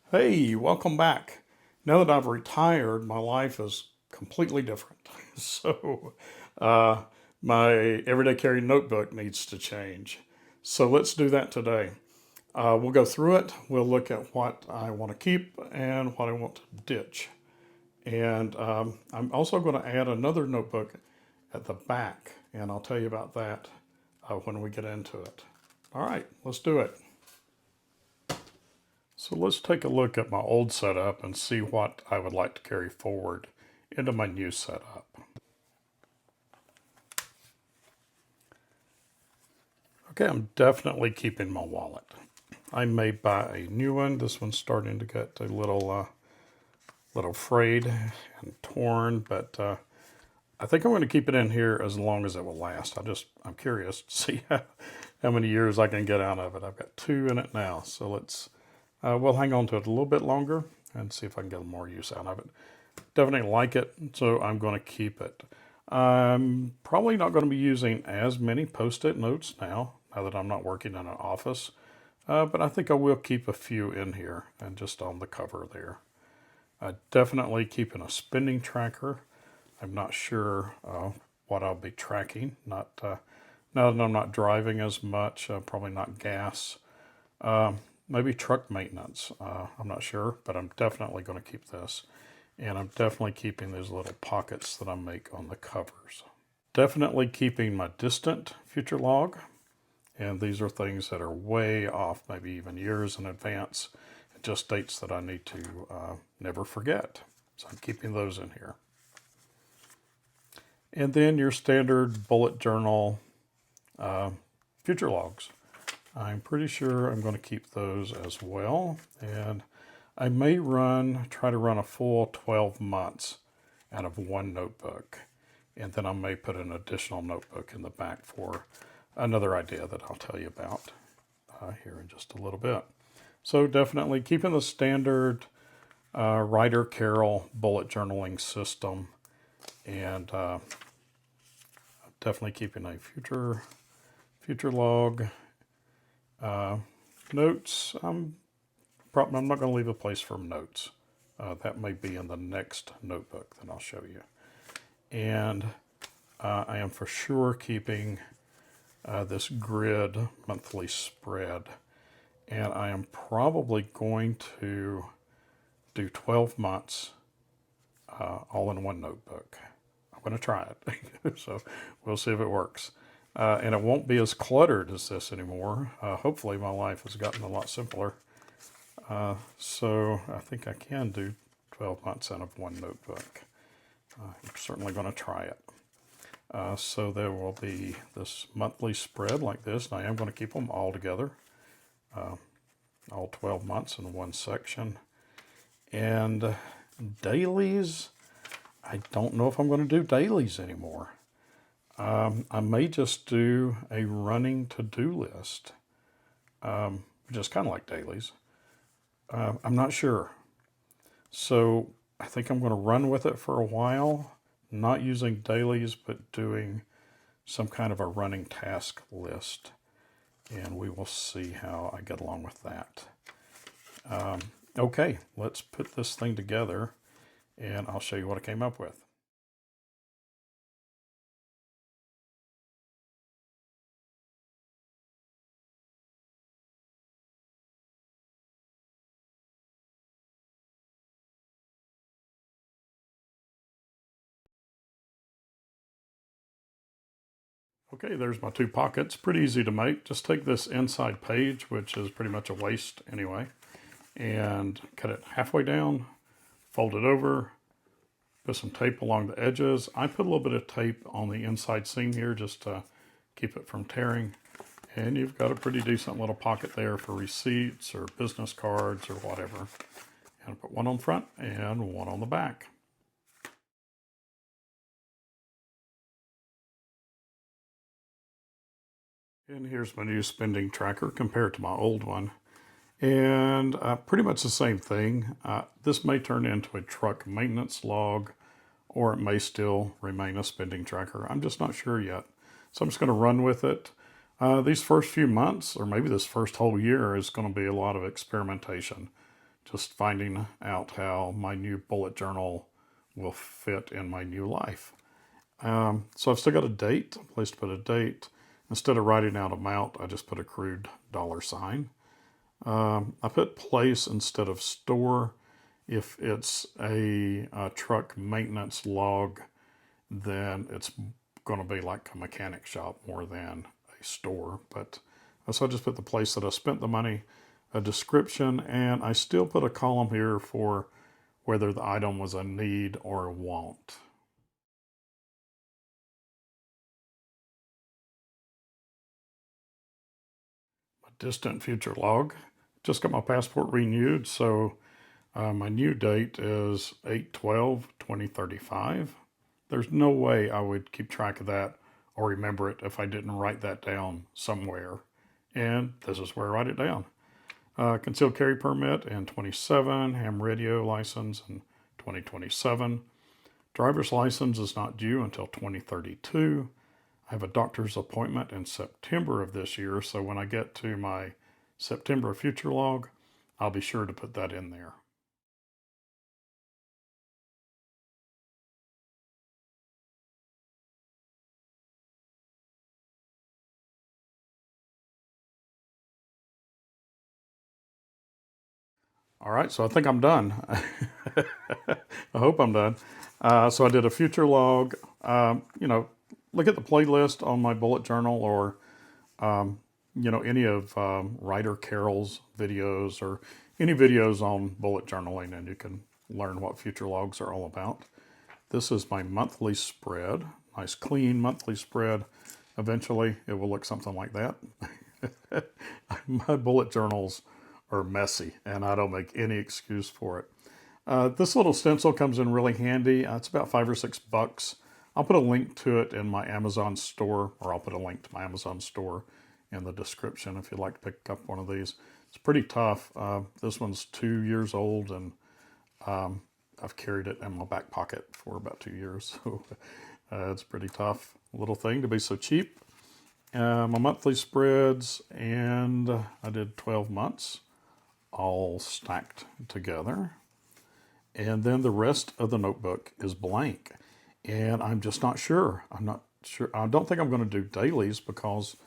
Hey, welcome back. Now that I've retired, my life is completely different. So, uh, my everyday carry notebook needs to change. So, let's do that today. We'll go through it. We'll look at what I want to keep and what I want to ditch. And I'm also going to add another notebook at the back, and I'll tell you about that when we get into it. All right, let's do it. So let's take a look at my old setup and see what I would like to carry forward into my new setup. Okay, I'm definitely keeping my wallet. I may buy a new one. This one's starting to get a little frayed and torn, but I think I'm going to keep it in here as long as it will last. I'm curious to see how many years I can get out of it. I've got 2 in it now, so we'll hang on to it a little bit longer and see if I can get more use out of it. Definitely like it, so I'm going to keep it. I'm probably not going to be using as many post-it notes now that I'm not working in an office, but I think I will keep a few in here and just on the cover there. Definitely keeping a spending tracker. I'm not sure what I'll be tracking. Not now that I'm not driving as much, probably not gas. Maybe truck maintenance. I'm not sure, but I'm definitely going to keep this. And I'm definitely keeping these little pockets that I make on the covers. Definitely keeping my distant future log. And these are things that are way off, maybe even years in advance. It just dates that I need to never forget. So I'm keeping those in here. And then your standard bullet journal future logs. I'm pretty sure I'm going to keep those as well. And I may try to run a full 12 months out of one notebook. And then I may put an additional notebook in the back for another idea that I'll tell you about here in just a little bit. So definitely keeping the standard Ryder Carroll bullet journaling system, and definitely keeping a future log. Notes, I'm not going to leave a place for notes. That may be in the next notebook that I'll show you. And I am for sure keeping this grid monthly spread. And I am probably going to do 12 months all in one notebook. I'm going to try it. So we'll see if it works. And it won't be as cluttered as this anymore. Hopefully my life has gotten a lot simpler. So I think I can do 12 months out of one notebook. I'm certainly going to try it. So there will be this monthly spread like this, and I am going to keep them all together, all 12 months in one section. And dailies, I don't know if I'm going to do dailies anymore. I may just do a running to-do list, which is kind of like dailies. I'm not sure. So I think I'm going to run with it for a while, not using dailies, but doing some kind of a running task list. And we will see how I get along with that. Okay, let's put this thing together and I'll show you what I came up with. Okay, there's my 2 pockets. Pretty easy to make. Just take this inside page, which is pretty much a waste anyway, and cut it halfway down, fold it over, put some tape along the edges. I put a little bit of tape on the inside seam here just to keep it from tearing. And you've got a pretty decent little pocket there for receipts or business cards or whatever. And put one on the front and one on the back. And here's my new spending tracker compared to my old one. And pretty much the same thing. This may turn into a truck maintenance log, or it may still remain a spending tracker. I'm just not sure yet. So I'm just going to run with it. These first few months, or maybe this first whole year, is going to be a lot of experimentation. just finding out how my new bullet journal will fit in my new life. So I've still got a date, a place to put a date. Instead of writing out amount, I just put a crude $sign. I put place instead of store. If it's a truck maintenance log, then it's going to be like a mechanic shop more than a store. But so I just put the place that I spent the money, a description, and I still put a column here for whether the item was a need or a want. My distant future log. Just got my passport renewed, so my new date is 8/12/2035. There's no way I would keep track of that or remember it if I didn't write that down somewhere. And this is where I write it down. Concealed carry permit in 27, ham radio license in 2027. Driver's license is not due until 2032. I have a doctor's appointment in September of this year, so when I get to my September future log, I'll be sure to put that in there. All right, so I think I'm done. I hope I'm done. So I did a future log. Look at the playlist on my bullet journal, or any of Ryder Carroll's videos, or any videos on bullet journaling, and you can learn what future logs are all about. This is my monthly spread, nice clean monthly spread. Eventually it will look something like that. My bullet journals are messy, and I don't make any excuse for it. This little stencil comes in really handy. It's about $5 or $6. I'll put a link to it in my Amazon store, or I'll put a link to my Amazon store in the description if you'd like to pick up one of these. It's pretty tough. This one's 2 years old, and I've carried it in my back pocket for about 2 years. So it's pretty tough little thing to be so cheap. My monthly spreads, and I did 12 months, all stacked together. And then the rest of the notebook is blank. And I'm just not sure. I'm not sure. I don't think I'm going to do dailies, because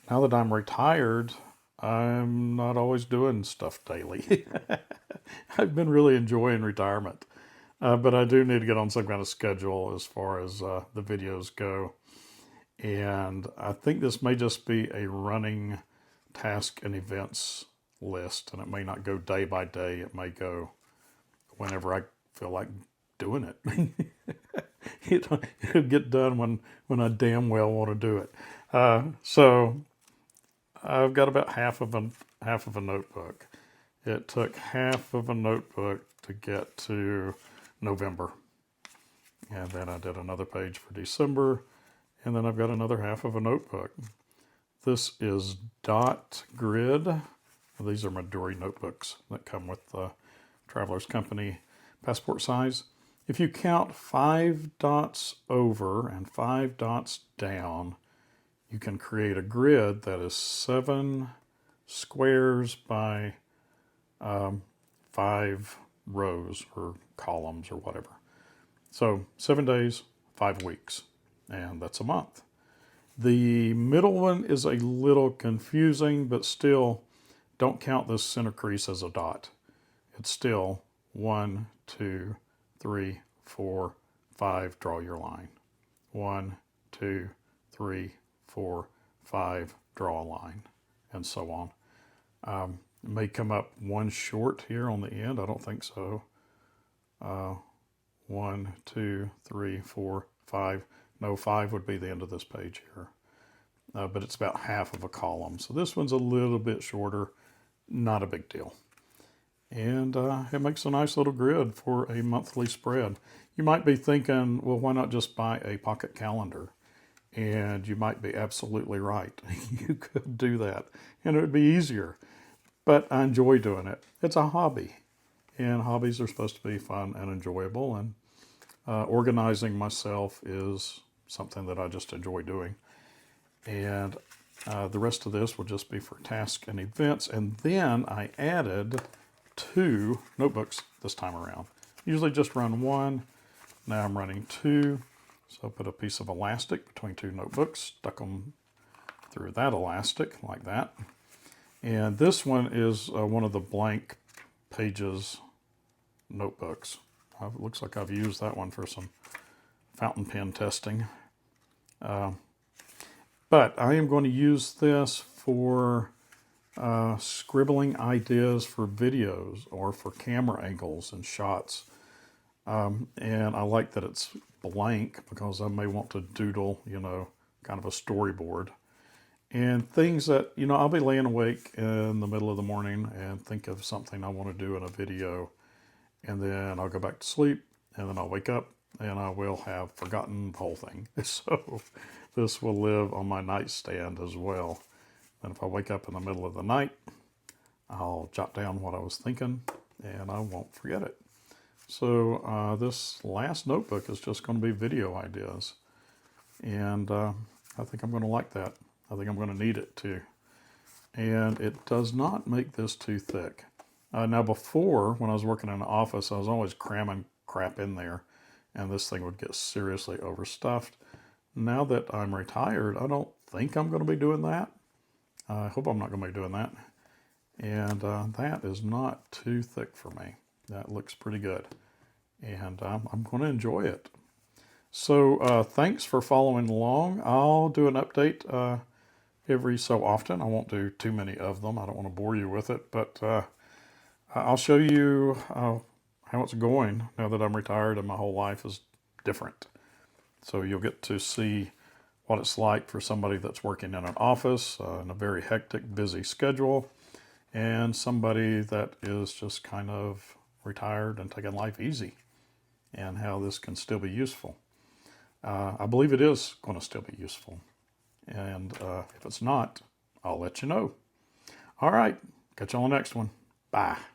now that I'm retired, I'm not always doing stuff daily. I've been really enjoying retirement. But I do need to get on some kind of schedule as far as the videos go. And I think this may just be a running task and events list, and it may not go day by day. It may go whenever I feel like doing it. It'll get done when I damn well want to do it. So I've got about half of a notebook. It took half of a notebook to get to November. And then I did another page for December. And then I've got another half of a notebook. This is dot grid. These are my Dory notebooks that come with the Traveler's Company passport size. If you count 5 dots over and 5 dots down, you can create a grid that is 7 squares by 5 rows or columns or whatever. So 7 days, 5 weeks, and that's a month. The middle one is a little confusing, but still, don't count this center crease as a dot. It's still 1, 2, 3, 4, 5, draw your line. 1, 2, 3, 4, 5, draw a line, and so on. It may come up one short here on the end. I don't think so. 1, 2, 3, 4, 5. No, 5 would be the end of this page here. But it's about half of a column. So this one's a little bit shorter. Not a big deal. And it makes a nice little grid for a monthly spread. You might be thinking, well, why not just buy a pocket calendar? And you might be absolutely right. You could do that, and it would be easier. But I enjoy doing it. It's a hobby, and hobbies are supposed to be fun and enjoyable. And organizing myself is something that I just enjoy doing. And the rest of this will just be for tasks and events. And then I added 2 notebooks this time around. Usually just run 1. Now I'm running 2. So I put a piece of elastic between 2 notebooks, stuck them through that elastic like that. And this one is one of the blank pages notebooks. It looks like I've used that one for some fountain pen testing. But I am going to use this for scribbling ideas for videos or for camera angles and shots. And I like that it's blank because I may want to doodle, kind of a storyboard. And things that, I'll be laying awake in the middle of the morning and think of something I want to do in a video. And then I'll go back to sleep, and then I'll wake up and I will have forgotten the whole thing. So this will live on my nightstand as well. And if I wake up in the middle of the night, I'll jot down what I was thinking and I won't forget it. So this last notebook is just going to be video ideas. And I think I'm going to like that. I think I'm going to need it too. And it does not make this too thick. Now before, when I was working in an office, I was always cramming crap in there, and this thing would get seriously overstuffed. Now that I'm retired, I don't think I'm going to be doing that. I hope I'm not going to be doing that. And that is not too thick for me. That looks pretty good. And I'm going to enjoy it. So thanks for following along. I'll do an update every so often. I won't do too many of them. I don't want to bore you with it, but I'll show you how it's going now that I'm retired and my whole life is different. So you'll get to see what it's like for somebody that's working in an office in a very hectic, busy schedule, and somebody that is just kind of retired and taking life easy, and how this can still be useful. I believe it is going to still be useful. And if it's not, I'll let you know. All right. Catch you on the next one. Bye.